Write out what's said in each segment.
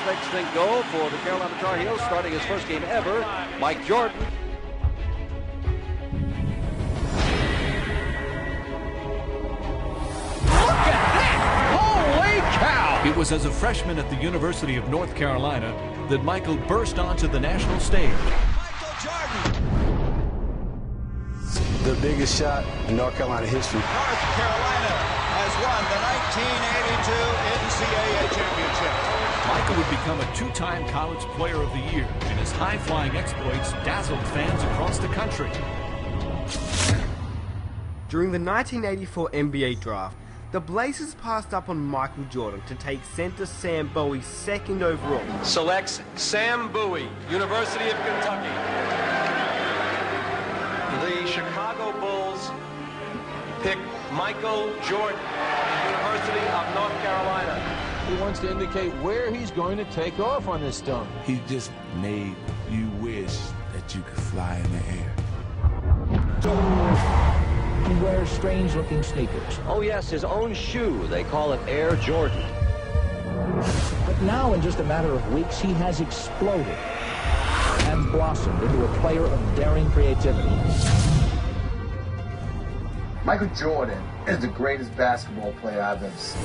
next thing go for the Carolina Tar Heels, starting his first game ever, Mike Jordan. Look at that! Holy cow! It was as a freshman at the University of North Carolina that Michael burst onto the national stage. Michael Jordan! The biggest shot in North Carolina history. North Carolina has won the 1982 NCAA championship. Michael would become a two-time College Player of the Year, and his high-flying exploits dazzled fans across the country. During the 1984 NBA draft, the Blazers passed up on Michael Jordan to take center Sam Bowie second overall. Selects Sam Bowie, University of Kentucky. The Chicago Bulls pick Michael Jordan, University of North Carolina. He wants to indicate where he's going to take off on this dunk. He just made you wish that you could fly in the air. He wears strange-looking sneakers. Oh yes, his own shoe. They call it Air Jordan. But now, in just a matter of weeks, he has exploded and blossomed into a player of daring creativity. Michael Jordan is the greatest basketball player I've ever seen.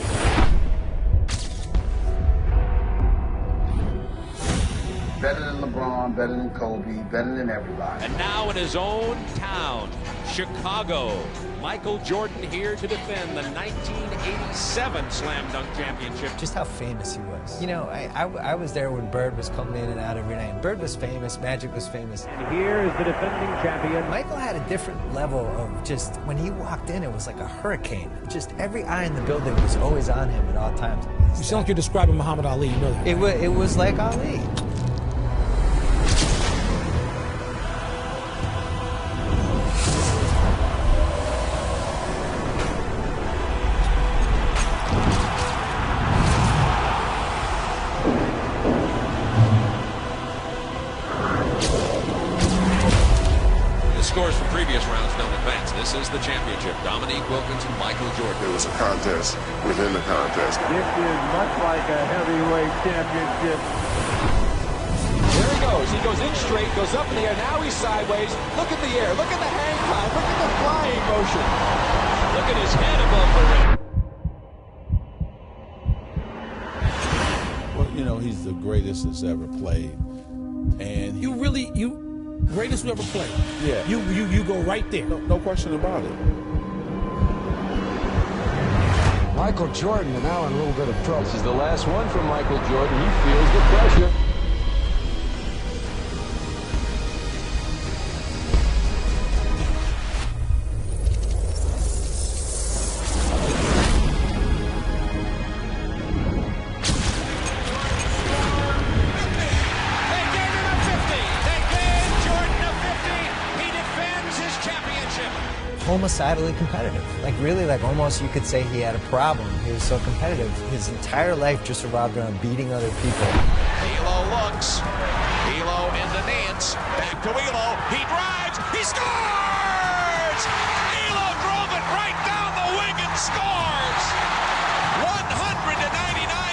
Better than LeBron, better than Kobe, better than everybody. And now in his own town, Chicago, Michael Jordan here to defend the 1987 Slam Dunk Championship. Just how famous he was. You know, I was there when Bird was coming in and out every night. And Bird was famous, Magic was famous. And here is the defending champion. Michael had a different level of just, when he walked in, it was like a hurricane. Just every eye in the building was always on him at all times. You sound like you're describing Muhammad Ali, you know that. It was like Ali. Scores from previous rounds don't advance. This is the championship. Dominique Wilkins and Michael Jordan. It was a contest within the contest. This is much like a heavyweight championship. There he goes. He goes in straight, goes up in the air. Now he's sideways. Look at the air. Look at the hang time. Look at the flying motion. Look at his head above the rim. Well, you know, he's the greatest that's ever played. And greatest who ever played. Yeah. You go right there. No question about it. Michael Jordan is now in a little bit of trouble. This is the last one from Michael Jordan. He feels the pressure. Homicidally competitive. Like really, like almost you could say he had a problem. He was so competitive. His entire life just revolved around beating other people. Elo looks. Elo into Nance. Back to Elo. He drives. He scores! Elo drove it right down the wing and scores! 199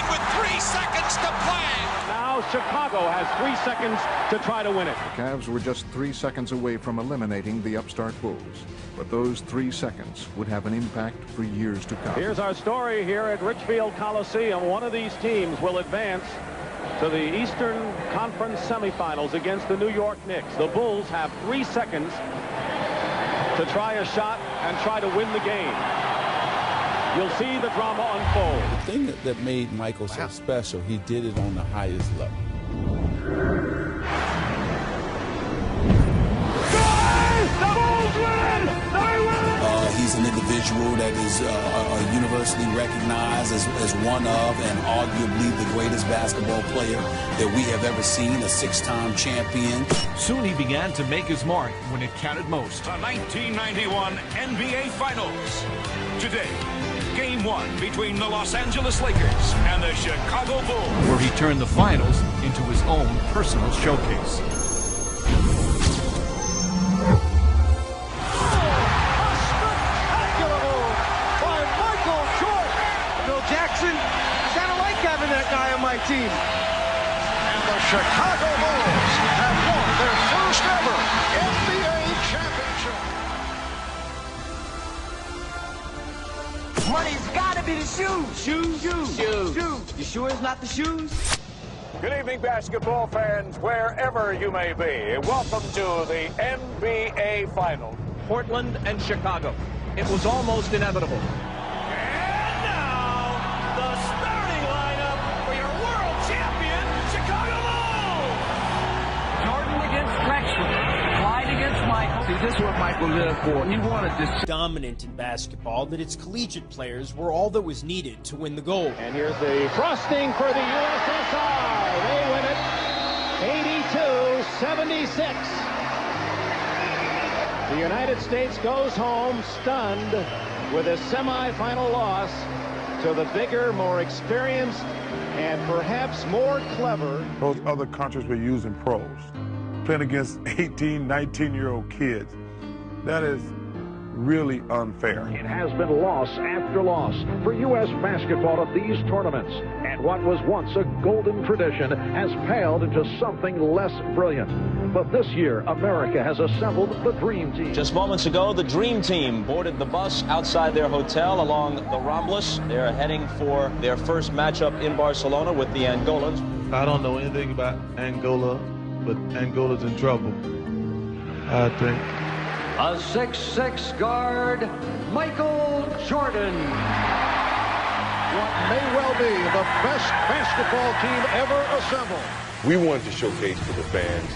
with 3 seconds to play. Now Chicago has 3 seconds to try to win it. The Cavs were just 3 seconds away from eliminating the upstart Bulls. But those 3 seconds would have an impact for years to come. Here's our story here at Richfield Coliseum. One of these teams will advance to the Eastern Conference semifinals against the New York Knicks. The Bulls have 3 seconds to try a shot and try to win the game. You'll see the drama unfold. The thing that made Michael so special, he did it on the highest level. He's an individual that is universally recognized as one of and arguably the greatest basketball player that we have ever seen, a 6-time champion. Soon he began to make his mark when it counted most. The 1991 NBA Finals. Today, Game 1 between the Los Angeles Lakers and the Chicago Bulls, where he turned the finals into his own personal showcase. Jackson, I kind of like having that guy on my team. The Chicago Bulls have won their first ever NBA championship. Money's gotta be the shoes. Shoes. You sure it's not the shoes? Good evening, basketball fans, wherever you may be. Welcome to the NBA Finals. Portland and Chicago. It was almost inevitable. And now, the starting lineup for your world champion, Chicago Bulls. Jordan against Drexler. Clyde against Michael. See, this is what Michael lived for. He wanted this. Dominant in basketball that its collegiate players were all that was needed to win the gold. And here's the frosting for the USSR. They win it 82-76. The United States goes home stunned with a semifinal loss to the bigger, more experienced, and perhaps more clever. Those other countries were using pros, playing against 18, 19-year-old kids. That is really unfair. It has been loss after loss for U.S. basketball at these tournaments. And what was once a golden tradition has paled into something less brilliant. But this year, America has assembled the Dream Team. Just moments ago, the Dream Team boarded the bus outside their hotel along the Ramblas. They're heading for their first matchup in Barcelona with the Angolans. I don't know anything about Angola, but Angola's in trouble, I think. A 6'6" guard, Michael Jordan. What may well be the best basketball team ever assembled. We wanted to showcase to the fans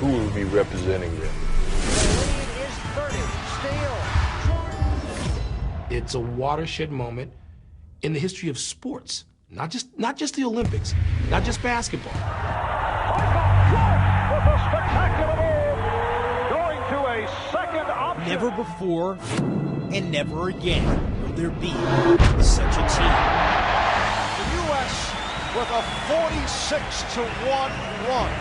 who will be representing them. The lead is 30. Steal. It's a watershed moment in the history of sports, not just the Olympics, not just basketball. Michael Jordan with a spectacular move, going to a second option. Never before and never again will there be such a team. The U.S. with a 46-1 run.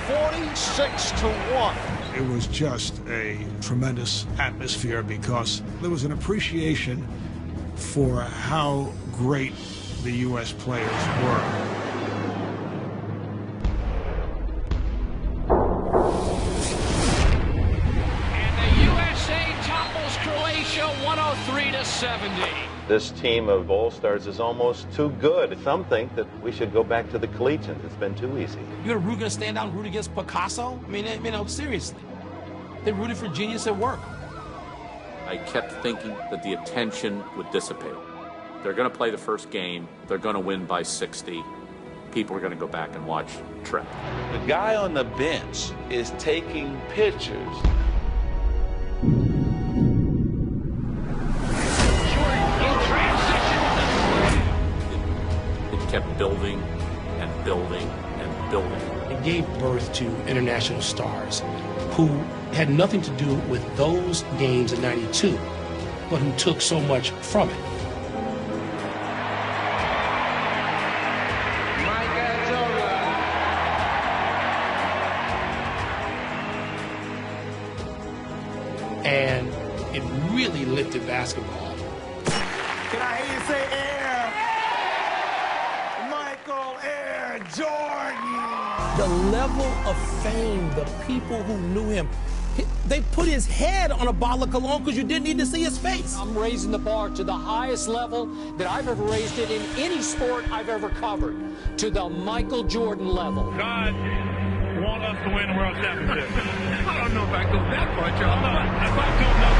46-1. It was just a tremendous atmosphere because there was an appreciation for how great the U.S. players were. Croatia 103-70. This team of All Stars is almost too good. Some think that we should go back to the collegiate. It's been too easy. You're going to stand out and root against Picasso? I mean, seriously. They rooted for genius at work. I kept thinking that the attention would dissipate. They're going to play the first game. They're going to win by 60. People are going to go back and watch Trip. The guy on the bench is taking pictures. It kept building and building and building. It gave birth to international stars who had nothing to do with those games in '92, but who took so much from it. And it really lifted basketball. Can I hear you say Air? Michael Air Jordan! The level of fame, the people who knew him, they put his head on a bottle of cologne because you didn't need to see his face. I'm raising the bar to the highest level that I've ever raised it in any sport I've ever covered, to the Michael Jordan level. God want us to win the world championship. I don't know if I go that far, Charles. If I go that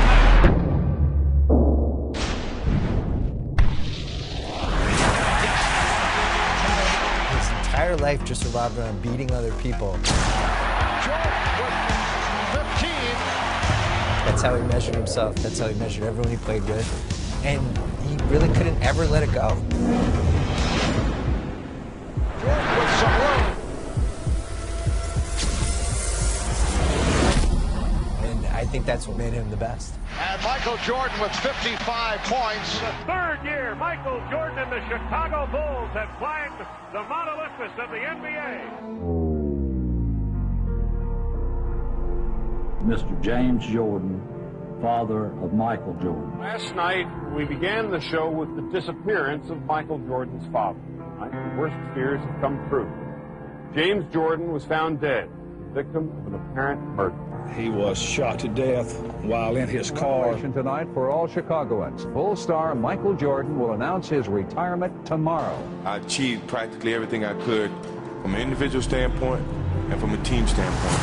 His entire life just revolved around beating other people. That's how he measured himself. That's how he measured everyone he played with. And he really couldn't ever let it go. with some room. And I think that's what made him the best. And Michael Jordan with 55 points. The third year, Michael Jordan and the Chicago Bulls have climbed the Mount Olympus of the NBA. Mr. James Jordan, father of Michael Jordan. Last night, we began the show with the disappearance of Michael Jordan's father. The worst fears have come true. James Jordan was found dead, victim of an apparent murder. He was shot to death while in his car. Tonight for all Chicagoans. Bull star Michael Jordan will announce his retirement tomorrow. I achieved practically everything I could from an individual standpoint and from a team standpoint.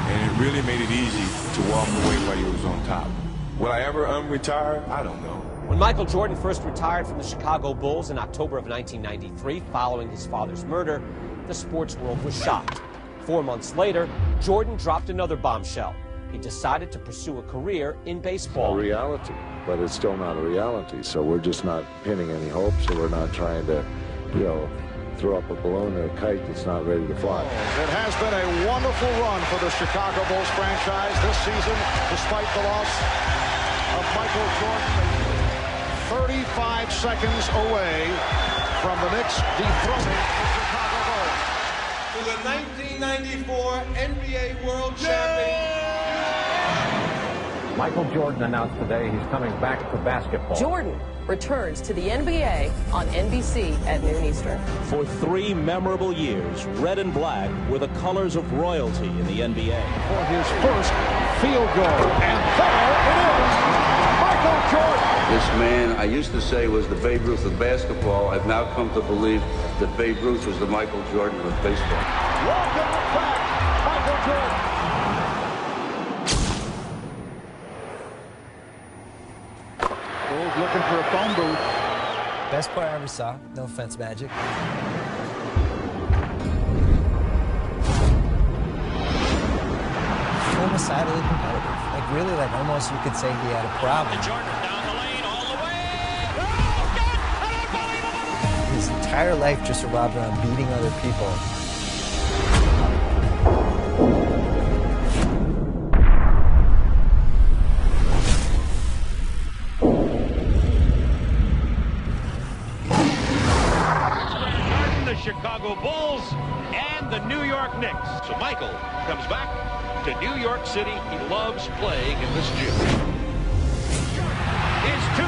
And it really made it easy to walk away while you was on top. Will I ever retire? I don't know. When Michael Jordan first retired from the Chicago Bulls in October of 1993, following his father's murder, the sports world was shocked. 4 months later, Jordan dropped another bombshell. He decided to pursue a career in baseball. A reality, but it's still not a reality. So we're just not pinning any hopes, so we're not trying to, throw up a balloon or a kite that's not ready to fly. It has been a wonderful run for the Chicago Bulls franchise this season, despite the loss of Michael Jordan. 35 seconds away from the Knicks dethroning the Chicago Bulls. To the 1994 NBA World Champion. Michael Jordan announced today he's coming back to basketball. Jordan returns to the NBA on NBC at noon Eastern. For 3 memorable years, red and black were the colors of royalty in the NBA. For his first field goal, and there it is, Michael Jordan. This man, I used to say, was the Babe Ruth of basketball. I've now come to believe that Babe Ruth was the Michael Jordan of baseball. Welcome back, Michael Jordan. Bulls looking for a phone booth. Best player I ever saw. No offense, Magic. Homicidally competitive. Like really, almost you could say he had a problem. Jordan down the lane all the way. His entire life just revolved around beating other people. Chicago Bulls and the New York Knicks. So Michael comes back to New York City. He loves playing in this gym. It's 2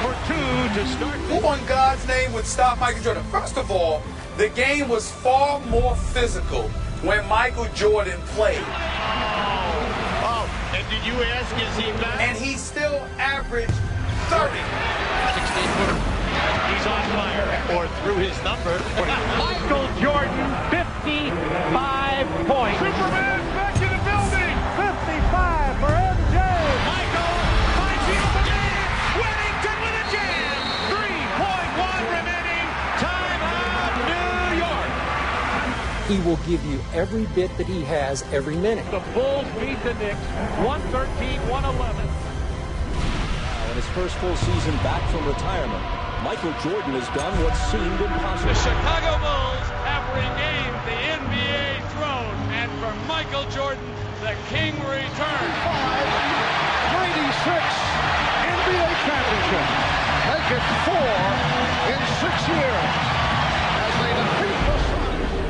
for 2 to start. Who on God's name would stop Michael Jordan? First of all, the game was far more physical when Michael Jordan played. Oh, and did you ask, is he back? And he still averaged 30. 16-footer. He's on fire, or through his number. Michael Jordan, 55 points. Superman's back in the building. 55 for MJ. Michael finds the open man. Whittington with a jam. 3.1 remaining. Timeout, New York. He will give you every bit that he has every minute. The Bulls beat the Knicks 113-111. In his first full season back from retirement, Michael Jordan has done what seemed impossible. The Chicago Bulls have regained the NBA throne, and for Michael Jordan, the king returns. 96 NBA championship. Make it 4 in 6 years as they defeat the Suns.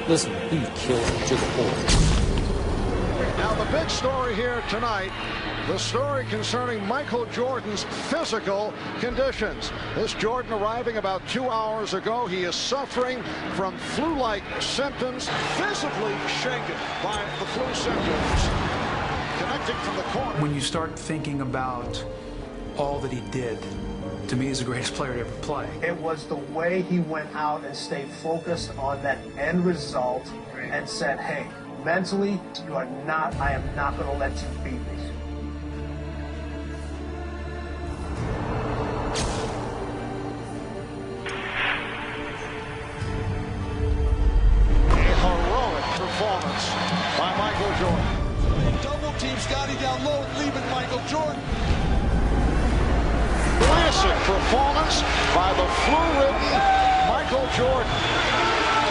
Listen, he killed him to the core. Now the big story here tonight, the story concerning Michael Jordan's physical conditions. This Jordan arriving about 2 hours ago. He is suffering from flu-like symptoms, visibly shaken by the flu symptoms. Connecting from the corner. When you start thinking about all that he did, to me, he's the greatest player to ever play. It was the way he went out and stayed focused on that end result and said, hey, mentally, I am not going to let you beat me. A heroic performance by Michael Jordan. Double team Scotty down low and leaving Michael Jordan. Classic performance by the flu-ridden Michael Jordan.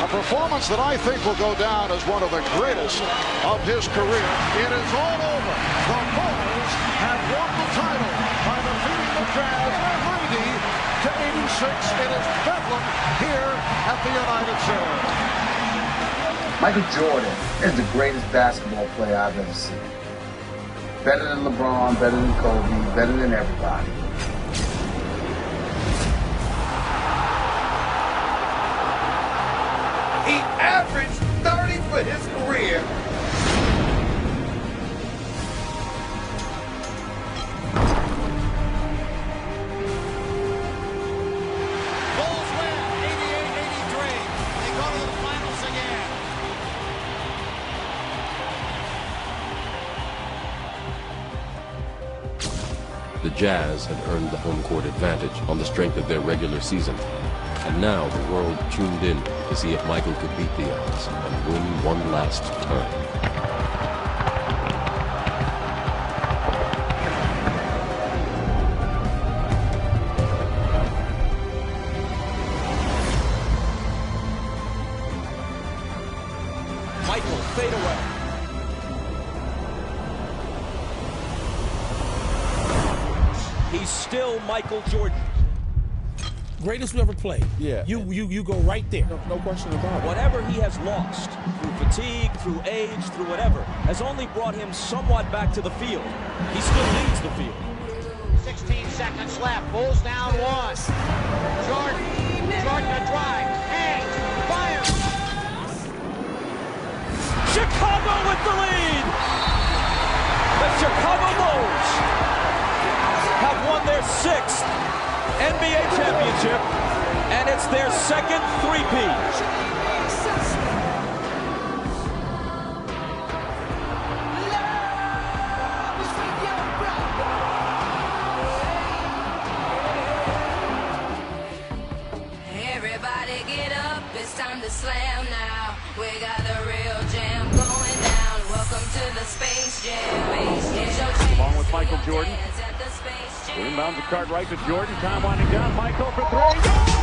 A performance that I think will go down as one of the greatest of his career. It is all over. The Bulls have won the title by defeating the Jazz 90-86. It is Bedlam here at the United Center. Michael Jordan is the greatest basketball player I've ever seen. Better than LeBron, better than Kobe, better than everybody. The Jazz had earned the home court advantage on the strength of their regular season. And now the world tuned in to see if Michael could beat the odds and win one last time. Michael, fade away. He's still Michael Jordan. Greatest who ever played. Yeah. You go right there. No question about it. Whatever he has lost, through fatigue, through age, through whatever, has only brought him somewhat back to the field. He still leads the field. 16 seconds left. Bulls down one. Jordan a drive. Hangs. Fires. Chicago with the lead. The Chicago Bulls have won their 6th NBA championship, and it's their second three-peat. Everybody get up, it's time to slam now. We got the real jam going down. Welcome to the Space Jam. Along with Michael Jordan. Inbounds the card right to Jordan. Time winding down. Michael for three.